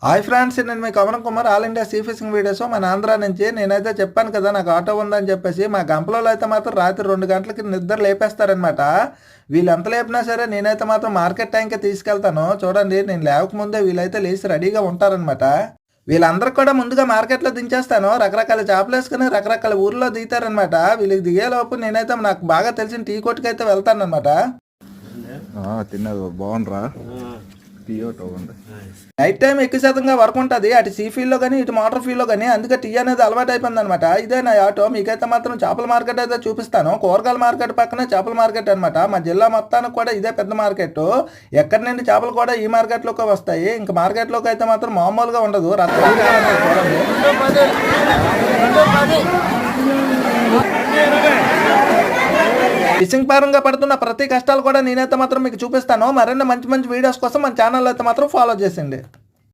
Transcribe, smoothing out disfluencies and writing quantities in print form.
Hi friends, నేను మీ కమలం Kumar, all India see fishing videos మన ఆంధ్ర నుంచి. నేనైతే చెప్పాను కదా నాకు ఆటో ఉందని చెప్పేసి. మా గంపలో అయితే మాత్రం రాత్రి 2 గంటలకి నిద్ర లేపేస్తారనమాట. వీళ్ళు ఎంత లేపినా సరే నేనైతే మాత్రం మార్కెట్ టైంకే తీసుకెళ్తాను. చూడండి, నేను లేవకముందే వీళ్ళైతే లేచి రెడీగా ఉంటారనమాట. వీళ్ళందరూ కూడా ముందుగా మార్కెట్లో దించేస్తాను. రకరకాల చేపలు వేసుకుని రకరకాల ఊర్లో దిగుతారనమాట. వీళ్ళకి దిగేలోపు నేనైతే నాకు బాగా తెలిసిన టీ కొట్టుకి అయితే వెళ్తానమాట. తిన్నది బాగుండ్రా. నైట్ టైం ఎక్కువ శాతంగా వర్క్ ఉంటుంది, అటు సీ ఫీల్డ్లో కానీ ఇటు మోటార్ ఫీల్డ్లో కానీ. అందుకే టీ అనేది అలవాటు అయిపోయింది అనమాట. ఇదే నా ఆటో. మీకైతే మాత్రం చేపల మార్కెట్ అయితే చూపిస్తాను. కూరగాయల మార్కెట్ పక్కనే చేపల మార్కెట్ అనమాట. మా జిల్లా మొత్తానికి కూడా ఇదే పెద్ద మార్కెట్. ఎక్కడి నుండి చేపలు కూడా ఈ మార్కెట్లోకి వస్తాయి. ఇంకా మార్కెట్లోకి అయితే మాత్రం మామూలుగా ఉండదు. ఫిషింగ్ పరంగా పడుతున్న ప్రతి కష్టాలు కూడా నేనైతే మాత్రం మీకు చూపిస్తాను. మరిన్ని మంచి మంచి వీడియోస్ కోసం మన ఛానల్ అయితే మాత్రం ఫాలో చేసిండి.